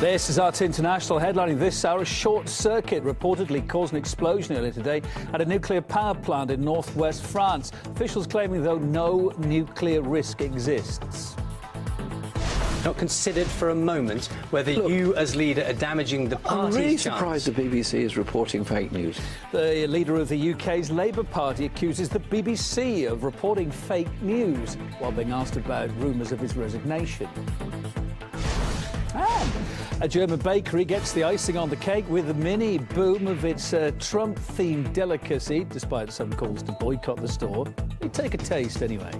This is RT International headlining this hour. A short circuit reportedly caused an explosion earlier today at a nuclear power plant in northwest France. Officials claiming, though, no nuclear risk exists. Not considered for a moment whether you as leader are damaging the party's I'm really chance. surprised the BBC is reporting fake news. The leader of the UK's Labour Party accuses the BBC of reporting fake news while being asked about rumours of his resignation. A German bakery gets the icing on the cake with a mini boom of its Trump-themed delicacy, despite some calls to boycott the store. You take a taste anyway.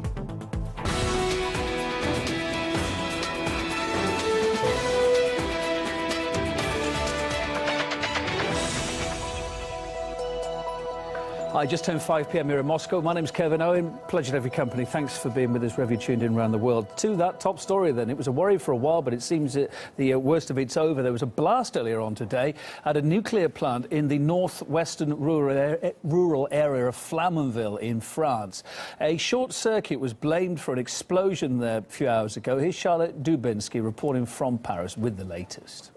Hi, just turned 5 p.m. here in Moscow. My name's Kevin Owen. Pleasure to have your company. Thanks for being with us wherever you tuned in around the world. To that top story then. It was a worry for a while, but it seems that the worst of it's over. There was a blast earlier on today at a nuclear plant in the northwestern rural area of Flamanville in France. A short circuit was blamed for an explosion there a few hours ago. Here's Charlotte Dubinsky reporting from Paris with the latest.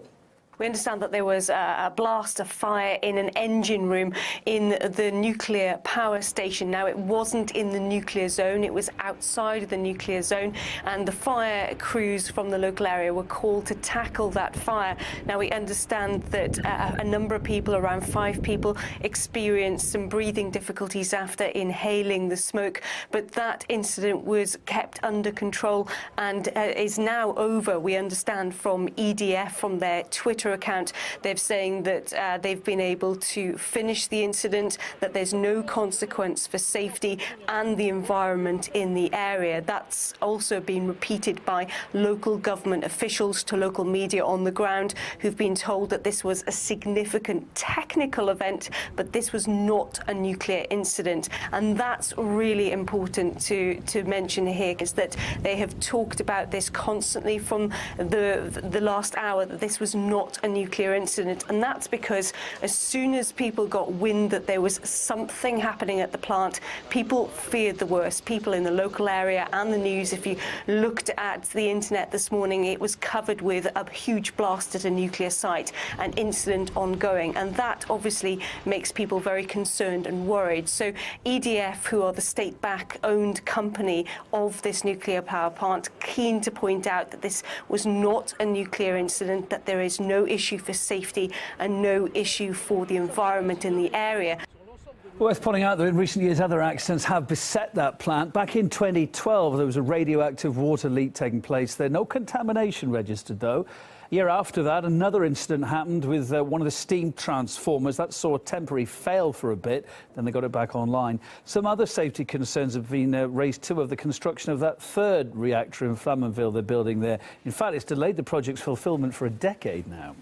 We understand that there was a blast, a fire in an engine room in the nuclear power station. Now, it wasn't in the nuclear zone, it was outside of the nuclear zone, and the fire crews from the local area were called to tackle that fire. Now, we understand that a number of people, around 5 people, experienced some breathing difficulties after inhaling the smoke, but that incident was kept under control and is now over. We understand from EDF, from their Twitter account, they're saying that they've been able to finish the incident, that there's no consequence for safety and the environment in the area. That's also been repeated by local government officials to local media on the ground, who've been told that this was a significant technical event, but this was not a nuclear incident. And that's really important to mention here, is that they have talked about this constantly from the last hour, that this was not a nuclear incident. And that's because as soon as people got wind that there was something happening at the plant, people feared the worst. People in the local area and the news, if you looked at the internet this morning, it was covered with a huge blast at a nuclear site, an incident ongoing, and that obviously makes people very concerned and worried. So EDF, who are the state-backed owned company of this nuclear power plant, keen to point out that this was not a nuclear incident, that there is no issue for safety and no issue for the environment in the area. Worth pointing out that in recent years other accidents have beset that plant. Back in 2012 there was a radioactive water leak taking place there. No contamination registered though. A year after that, another incident happened with one of the steam transformers. That saw a temporary fail for a bit, then they got it back online. Some other safety concerns have been raised too of the construction of that third reactor in Flamanville they're building there. In fact, it's delayed the project's fulfilment for a decade now.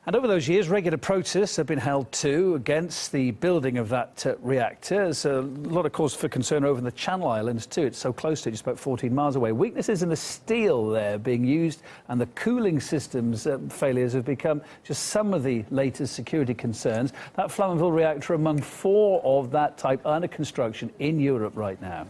And over those years, regular protests have been held too against the building of that reactor. There's a lot of cause for concern over in the Channel Islands too. It's so close to it, just about 14 miles away. Weaknesses in the steel there being used and the cooling systems failures have become just some of the latest security concerns. That Flamanville reactor among 4 of that type under construction in Europe right now.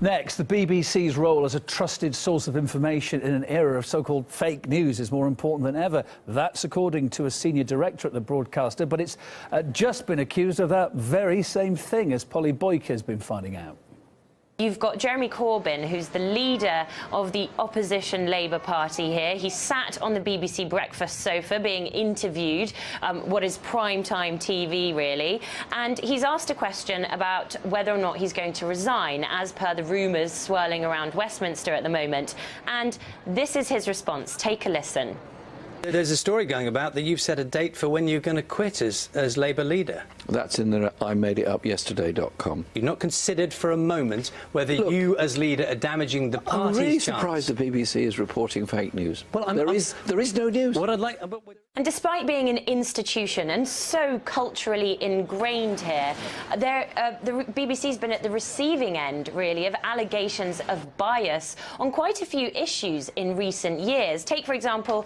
Next, the BBC's role as a trusted source of information in an era of so-called fake news is more important than ever. That's according to a senior director at the broadcaster, but it's just been accused of that very same thing, as Polly Boyke has been finding out. You've got Jeremy Corbyn, who's the leader of the opposition Labour Party here. He sat on the BBC breakfast sofa being interviewed, what is prime-time TV, really. And he's asked a question about whether or not he's going to resign, as per the rumours swirling around Westminster at the moment. And this is his response. Take a listen. There's a story going about that you've set a date for when you're going to quit as Labour leader. That's in the ImadeItUpYesterday.com. You've not considered for a moment whether you as leader are damaging the party's I'm really chance. surprised the BBC is reporting fake news. Well, there is no news. What I'd like... And despite being an institution and so culturally ingrained here, the BBC's been at the receiving end, really, of allegations of bias on quite a few issues in recent years. Take, for example,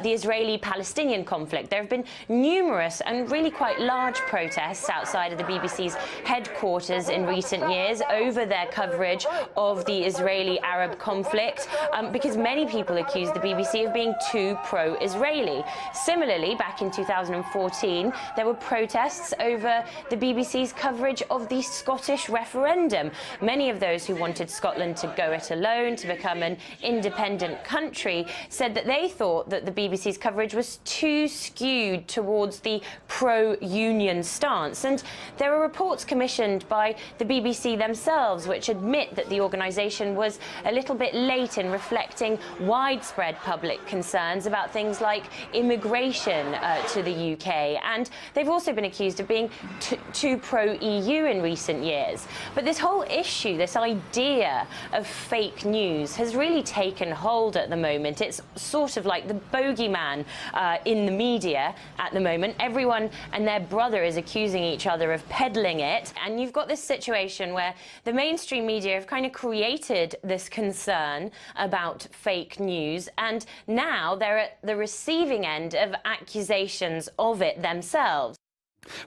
the Israeli-Palestinian conflict. There have been numerous and really quite large protests protests outside of the BBC's headquarters in recent years over their coverage of the Israeli-Arab conflict, because many people accuse the BBC of being too pro-Israeli. Similarly, back in 2014, there were protests over the BBC's coverage of the Scottish referendum. Many of those who wanted Scotland to go it alone, to become an independent country, said that they thought that the BBC's coverage was too skewed towards the pro-union stance. And there are reports commissioned by the BBC themselves which admit that the organisation was a little bit late in reflecting widespread public concerns about things like immigration to the UK. And they've also been accused of being too pro-EU in recent years. But this whole issue, this idea of fake news, has really taken hold at the moment. It's sort of like the bogeyman in the media at the moment. Everyone and their brother is accusing each other of peddling it. And you've got this situation where the mainstream media have kind of created this concern about fake news, and now they're at the receiving end of accusations of it themselves.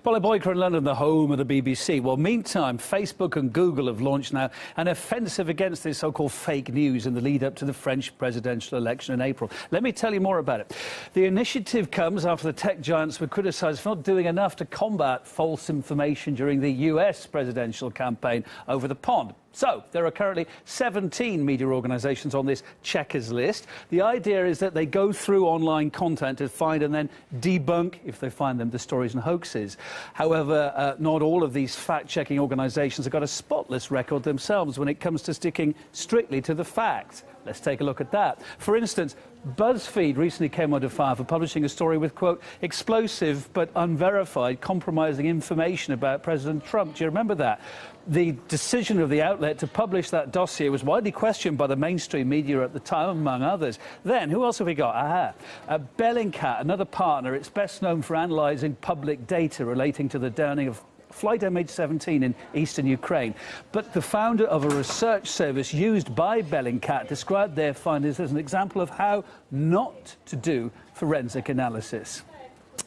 Polly Boyker in London, the home of the BBC. Well, meantime, Facebook and Google have launched now an offensive against this so-called fake news in the lead-up to the French presidential election in April. Let me tell you more about it. The initiative comes after the tech giants were criticised for not doing enough to combat false information during the US presidential campaign over the pond. So, there are currently 17 media organisations on this checkers list. The idea is that they go through online content to find and then debunk, if they find them, the stories and hoaxes. However, not all of these fact-checking organisations have got a spotless record themselves when it comes to sticking strictly to the facts. Let's take a look at that. For instance, BuzzFeed recently came under fire for publishing a story with, quote, explosive but unverified compromising information about President Trump. Do you remember that? The decision of the outlet to publish that dossier was widely questioned by the mainstream media at the time, among others. Then, who else have we got? Bellingcat, another partner. It's best known for analysing public data relating to the downing of Flight MH17 in eastern Ukraine. But the founder of a research service used by Bellingcat described their findings as an example of how not to do forensic analysis.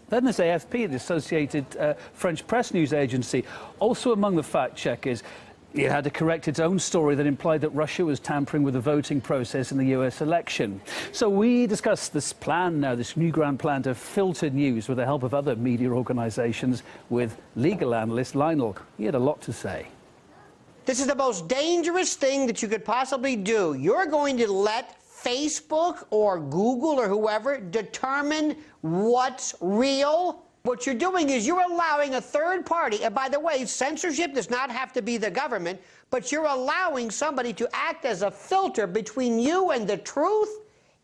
Then there's AFP, the Associated French Press News Agency, also among the fact-checkers. It had to correct its own story that implied that Russia was tampering with the voting process in the US election. So we discussed this plan now, this new grand plan to filter news with the help of other media organisations with legal analyst Lionel. He had a lot to say. This is the most dangerous thing that you could possibly do. You're going to let Facebook or Google or whoever determine what's real. What you're doing is you're allowing a third party, and by the way, censorship does not have to be the government, but you're allowing somebody to act as a filter between you and the truth.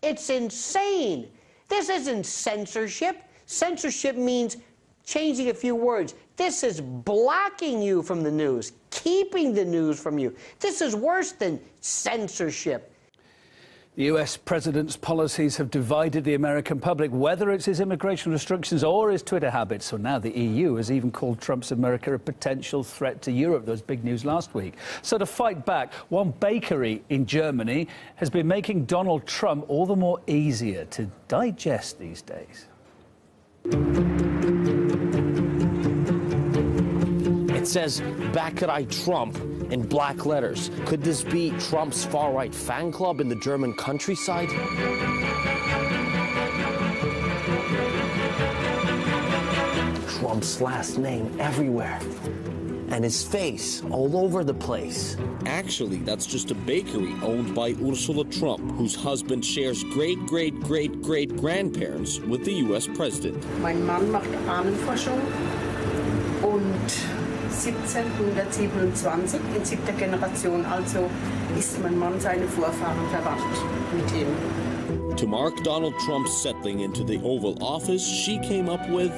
It's insane. This isn't censorship. Censorship means changing a few words. This is blocking you from the news, keeping the news from you. This is worse than censorship. The US president's policies have divided the American public, whether it's his immigration restrictions or his Twitter habits. So now the EU has even called Trump's America a potential threat to Europe. There was big news last week. So to fight back, one bakery in Germany has been making Donald Trump all the more easier to digest these days. It says, "Back at I Trump," in black letters. Could this be Trump's far-right fan club in the German countryside? Trump's last name everywhere. And his face all over the place. Actually, that's just a bakery owned by Ursula Trump, whose husband shares great-great-great-great-grandparents with the US president. Mein Mann macht Ahnenforschung und 1727 in 7. Generation, also ist mein Mann seine Vorfahren verwandt mit ihm. To mark Donald Trump's settling into the Oval Office, she came up with...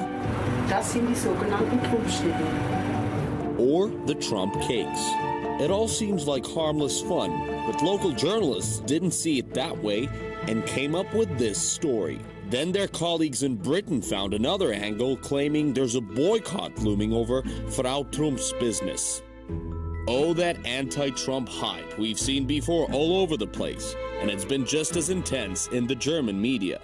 Das sind die sogenannten Trumpfschnitte. Or the Trump cakes. It all seems like harmless fun, but local journalists didn't see it that way and came up with this story. Then their colleagues in Britain found another angle claiming there's a boycott looming over Frau Trump's business. Oh, that anti-Trump hype we've seen before all over the place, and it's been just as intense in the German media.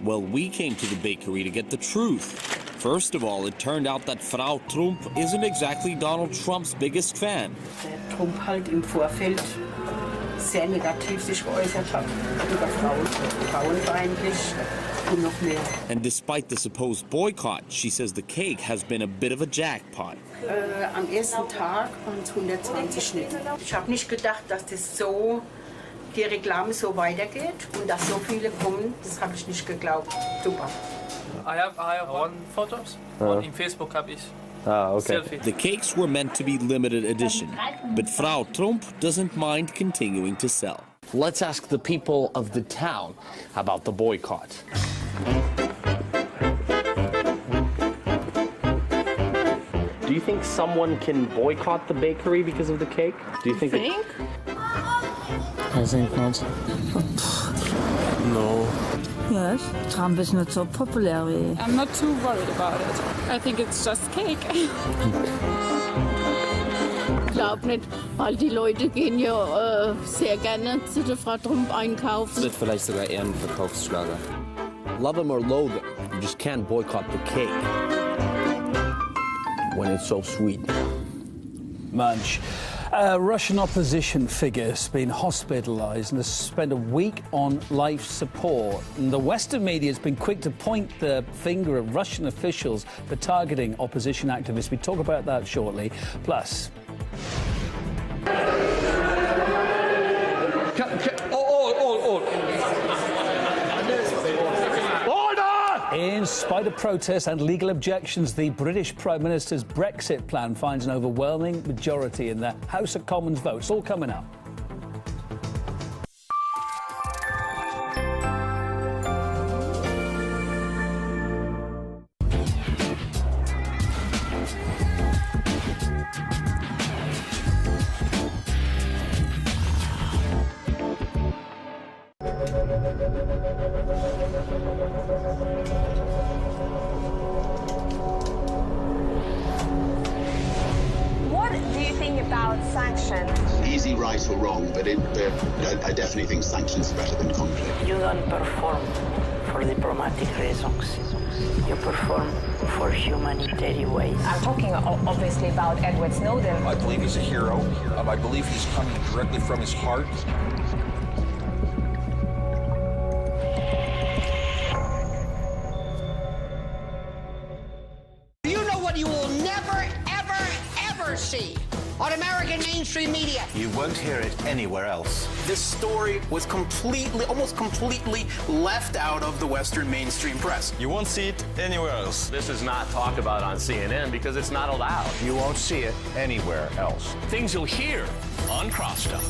Well, we came to the bakery to get the truth. First of all, it turned out that Frau Trump isn't exactly Donald Trump's biggest fan. Der Trump halt im Vorfeld sehr negativ sich geäußert hat über Frauen, frauenfeindlich und noch mehr. And despite the supposed boycott, she says the cake has been a bit of a jackpot. Am ersten Tag waren es 120 Schnitten. Ich habe nicht gedacht, dass das so, die Reklame so weitergeht und dass so viele kommen. Das habe ich nicht geglaubt. Super. I have one photos. On in Facebook habe ich. Selfie. The cakes were meant to be limited edition, but Frau Trump doesn't mind continuing to sell. Let's ask the people of the town about the boycott. Do you think someone can boycott the bakery because of the cake? Do you think? I think not. No. Yes, Trump is not so popular. I'm not too worried about it. I think it's just cake. Ich glaube nicht, weil die Leute gehen ja sehr gerne zu der Frau Trump einkaufen. Das wird vielleicht sogar eher ein Verkaufsschlager. Love him or loathe him, you just can't boycott the cake when it's so sweet. Munch. A Russian opposition figure has been hospitalised and has spent a week on life support. And the Western media has been quick to point the finger at Russian officials for targeting opposition activists. We talk about that shortly. Plus... In spite of protests and legal objections, the British Prime Minister's Brexit plan finds an overwhelming majority in the House of Commons vote. It's all coming up. Easy, right or wrong, but I definitely think sanctions are better than conflict. You don't perform for diplomatic reasons. You perform for humanitarian ways. I'm talking obviously about Edward Snowden. I believe he's a hero. I believe he's coming directly from his heart. You know what you will never, ever, ever see on American mainstream media? You won't hear it anywhere else. This story was almost completely left out of the Western mainstream press. You won't see it anywhere else. This is not talked about on CNN because it's not allowed. You won't see it anywhere else. Things you'll hear on Crosstalk.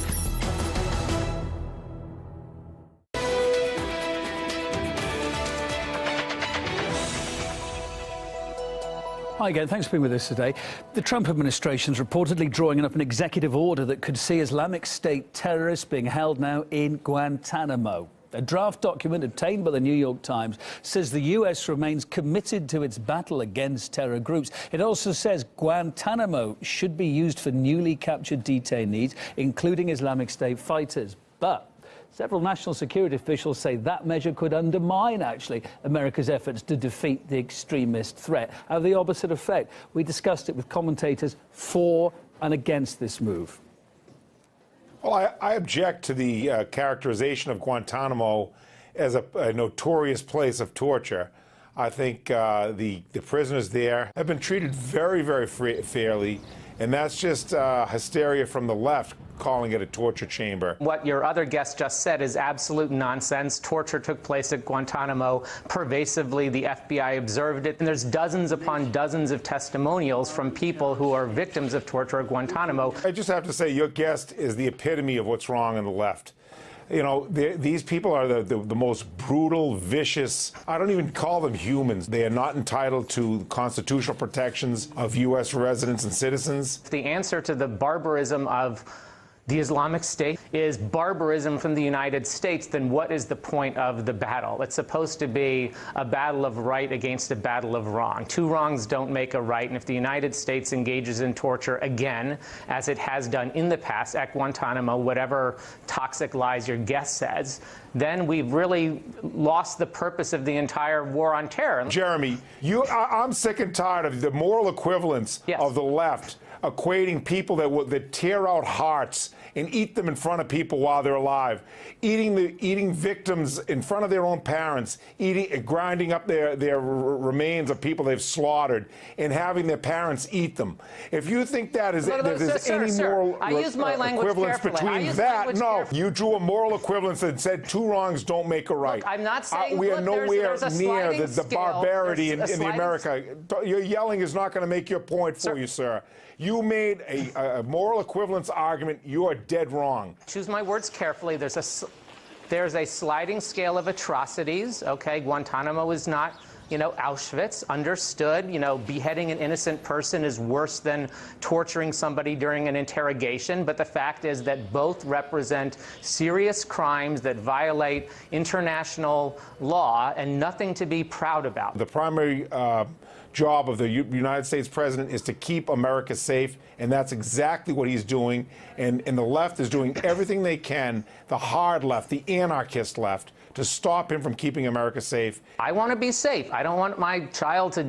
Hi again, thanks for being with us today. The Trump administration is reportedly drawing up an executive order that could see Islamic State terrorists being held now in Guantanamo. A draft document obtained by the New York Times says the U.S. remains committed to its battle against terror groups. It also says Guantanamo should be used for newly captured detainees, including Islamic State fighters. But several national security officials say that measure could undermine, actually, America's efforts to defeat the extremist threat, have the opposite effect. We discussed it with commentators for and against this move. Well, I object to the characterization of Guantanamo as a notorious place of torture. I think the prisoners there have been treated very, very fairly, and that's just hysteria from the left, calling it a torture chamber. What your other guest just said is absolute nonsense. Torture took place at Guantanamo pervasively. The FBI observed it. And there's dozens upon dozens of testimonials from people who are victims of torture at Guantanamo. I just have to say, your guest is the epitome of what's wrong on the left. You know, these people are the most brutal, vicious. I don't even call them humans. They are not entitled to constitutional protections of U.S. residents and citizens. The answer to the barbarism of the Islamic State is barbarism from the United States, then what is the point of the battle? It's supposed to be a battle of right against a battle of wrong. Two wrongs don't make a right, and if the United States engages in torture again, as it has done in the past at Guantanamo, whatever toxic lies your guest says, then we've really lost the purpose of the entire war on terror. Jeremy, I'm sick and tired of the moral equivalence of the left equating people that tear out hearts and eat them in front of people while they're alive, eating victims in front of their own parents, grinding up their remains of people they've slaughtered, and having their parents eat them. If you think that is there's any moral equivalence between that, no, you drew a moral equivalence and said two wrongs don't make a right. Look, I'm not saying we are nowhere near the barbarity in the America. Your yelling is not going to make your point for you, sir. You made a moral equivalence argument. You are dead wrong. Choose my words carefully. There's a sliding scale of atrocities. Okay, Guantanamo is not, Auschwitz. Understood. Beheading an innocent person is worse than torturing somebody during an interrogation. But the fact is that both represent serious crimes that violate international law and nothing to be proud about. The primary job of the United States president is to keep America safe, and that's exactly what he's doing. And the left is doing everything they can, the hard left, the anarchist left, to stop him from keeping America safe. I want to be safe. I don't want my child to,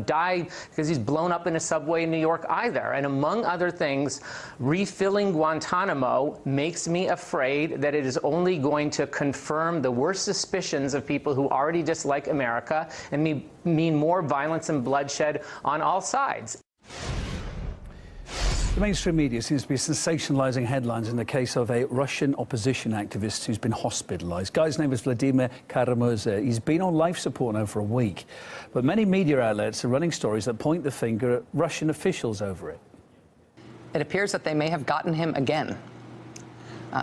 die because he's blown up in a subway in New York either. And among other things, refilling Guantanamo makes me afraid that it is only going to confirm the worst suspicions of people who already dislike America and mean more violence and bloodshed on all sides. The mainstream media seems to be sensationalizing headlines in the case of a Russian opposition activist who's been hospitalized. The guy's name is Vladimir Kara-Murza. He's been on life support now for a week. But many media outlets are running stories that point the finger at Russian officials over it. It appears that they may have gotten him again.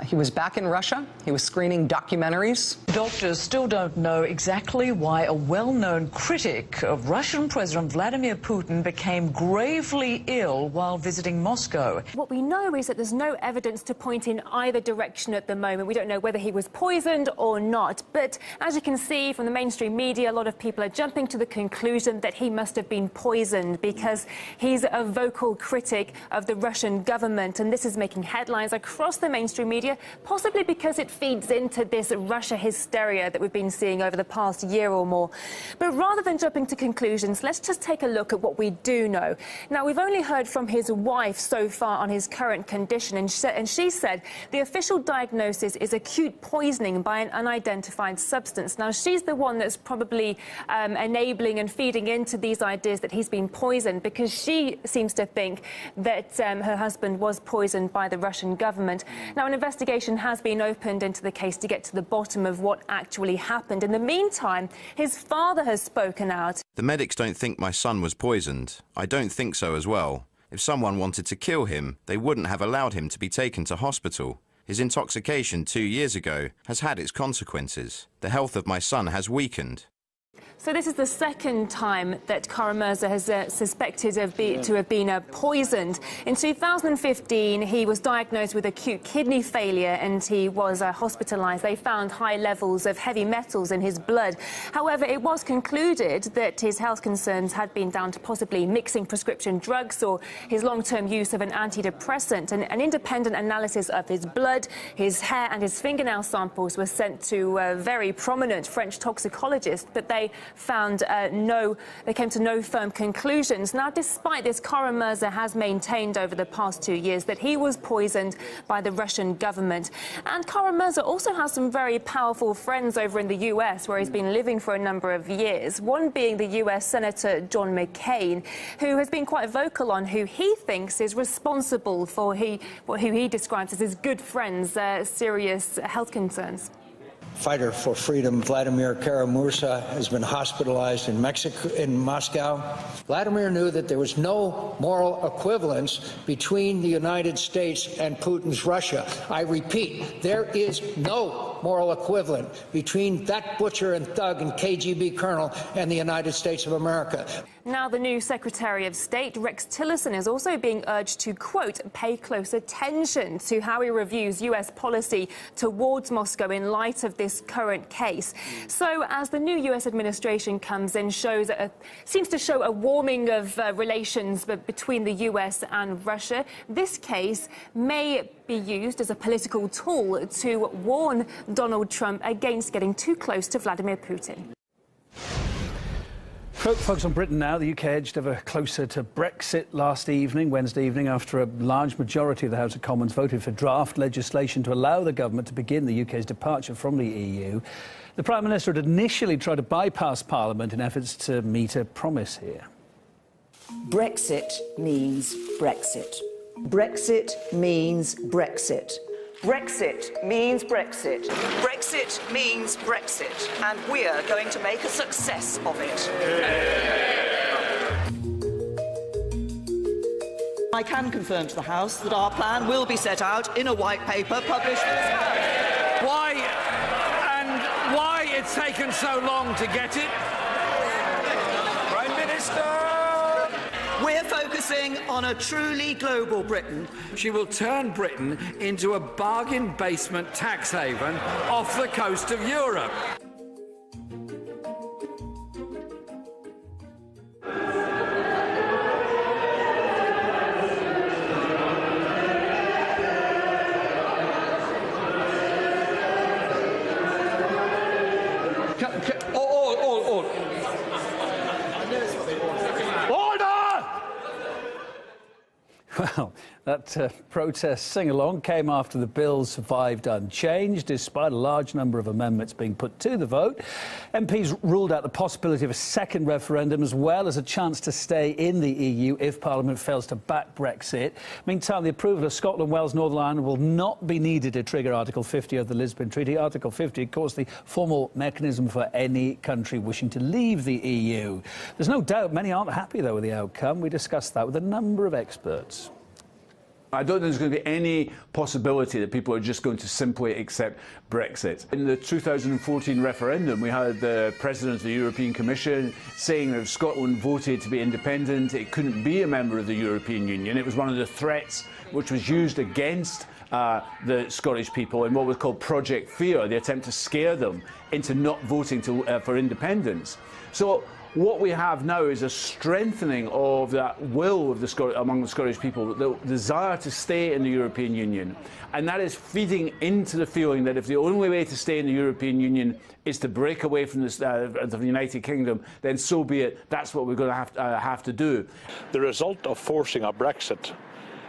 He was back in Russia. He was screening documentaries. Doctors still don't know exactly why a well-known critic of Russian President Vladimir Putin became gravely ill while visiting Moscow. What we know is that there's no evidence to point in either direction at the moment. We don't know whether he was poisoned or not. But as you can see from the mainstream media, a lot of people are jumping to the conclusion that he must have been poisoned because he's a vocal critic of the Russian government. And this is making headlines across the mainstream media, possibly because it feeds into this Russia hysteria that we've been seeing over the past year or more. But rather than jumping to conclusions, let's just take a look at what we do know. Now, we've only heard from his wife so far on his current condition, and she said the official diagnosis is acute poisoning by an unidentified substance. Now, she's the one that's probably enabling and feeding into these ideas that he's been poisoned, because she seems to think that her husband was poisoned by the Russian government. Now, an investigation has been opened into the case to get to the bottom of what actually happened. In the meantime, his father has spoken out. The medics don't think my son was poisoned. I don't think so as well. If someone wanted to kill him, they wouldn't have allowed him to be taken to hospital. His intoxication 2 years ago has had its consequences. The health of my son has weakened. So this is the second time that Kara-Murza has suspected to have been poisoned. In 2015, he was diagnosed with acute kidney failure and he was hospitalized. They found high levels of heavy metals in his blood. However, it was concluded that his health concerns had been down to possibly mixing prescription drugs or his long-term use of an antidepressant. And an independent analysis of his blood, his hair and his fingernail samples were sent to a very prominent French toxicologist, but they came to no firm conclusions. Now, despite this, Kara-Murza has maintained over the past 2 years that he was poisoned by the Russian government. And Kara-Murza also has some very powerful friends over in the US, where he's been living for a number of years, one being the US Senator John McCain, who has been quite vocal on who he thinks is responsible for who he describes as his good friend's serious health concerns. Fighter for freedom Vladimir Kara-Murza has been hospitalized in Moscow. Vladimir knew that there was no moral equivalence between the United States and Putin's Russia. I repeat, there is no moral equivalent between that butcher and thug and KGB colonel and the United States of America. Now, the new Secretary of State, Rex Tillerson, is also being urged to, quote, pay close attention to how he reviews U.S. policy towards Moscow in light of this current case. So, as the new U.S. administration comes in, seems to show a warming of relations between the U.S. and Russia, this case may be used as a political tool to warn Donald Trump against getting too close to Vladimir Putin. Focus on Britain now. The UK edged ever closer to Brexit last evening, Wednesday evening, after a large majority of the House of Commons voted for draft legislation to allow the government to begin the UK's departure from the EU. The Prime Minister had initially tried to bypass Parliament in efforts to meet a promise here. Brexit means Brexit. Brexit means Brexit. Brexit means Brexit. Brexit means Brexit. And we're going to make a success of it. I can confirm to the House that our plan will be set out in a white paper published this House. Why it's taken so long to get it? Prime Minister! We're focusing on a truly global Britain. She will turn Britain into a bargain basement tax haven off the coast of Europe. Well, that protest sing-along came after the bill survived unchanged, despite a large number of amendments being put to the vote. MPs ruled out the possibility of a second referendum, as well as a chance to stay in the EU if Parliament fails to back Brexit. Meantime, the approval of Scotland, Wales, Northern Ireland will not be needed to trigger Article 50 of the Lisbon Treaty. Article 50, of course, the formal mechanism for any country wishing to leave the EU. There's no doubt many aren't happy, though, with the outcome. We discussed that with a number of experts. I don't think there's going to be any possibility that people are just going to simply accept Brexit. In the 2014 referendum, we had the President of the European Commission saying that if Scotland voted to be independent, it couldn't be a member of the European Union. It was one of the threats which was used against the Scottish people in what was called Project Fear, the attempt to scare them into not voting for independence. So what we have now is a strengthening of that will of among the Scottish people, the desire to stay in the European Union. And that is feeding into the feeling that if the only way to stay in the European Union is to break away from the United Kingdom, then so be it. That's what we're going to have to do. The result of forcing a Brexit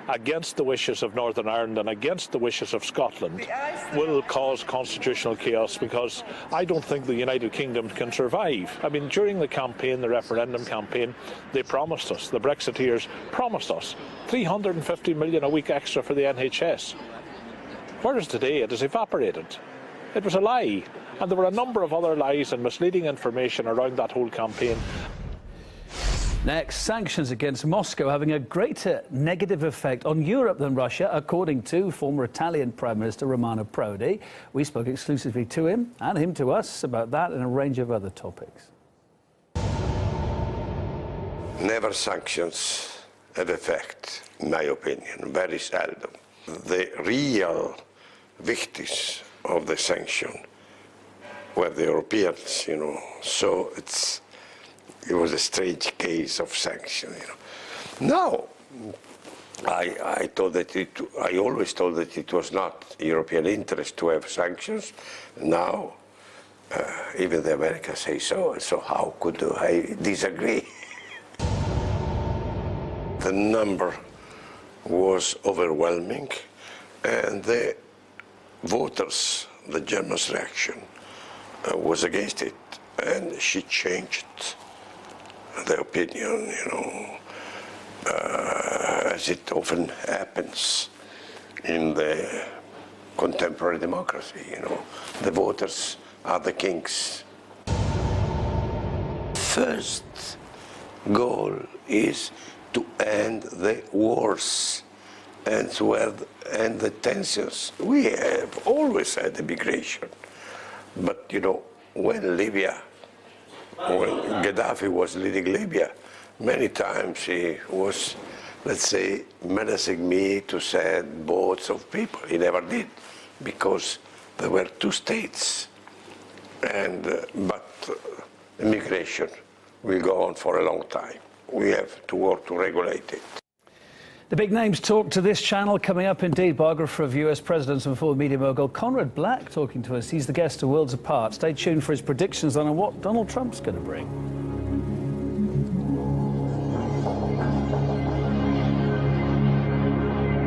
against the wishes of Northern Ireland and against the wishes of Scotland will cause constitutional chaos, because I don't think the United Kingdom can survive. I mean, during the campaign, the referendum campaign, they promised us, the Brexiteers promised us, 350 million a week extra for the NHS. Whereas today it has evaporated. It was a lie. And there were a number of other lies and misleading information around that whole campaign. Next, sanctions against Moscow having a greater negative effect on Europe than Russia, according to former Italian Prime Minister Romano Prodi. We spoke exclusively to him and him to us about that and a range of other topics. Never sanctions have effect, in my opinion, very seldom. The real victims of the sanction were the Europeans, so it was a strange case of sanction, Now, I always thought that it was not European interest to have sanctions. Now, even the Americans say so. So how could I disagree? The number was overwhelming, and the voters, the Germans' reaction was against it, and she changed the opinion, as it often happens in the contemporary democracy, The voters are the kings. First goal is to end the wars and the tensions. We have always had immigration. But, you know, when Gaddafi was leading Libya, many times he was, let's say, menacing me to send boats of people. He never did, because there were two states. But immigration will go on for a long time. We have to work to regulate it. The big names talk to this channel. Coming up, indeed, biographer of US presidents and former media mogul Conrad Black talking to us. He's the guest of Worlds Apart. Stay tuned for his predictions on what Donald Trump's going to bring.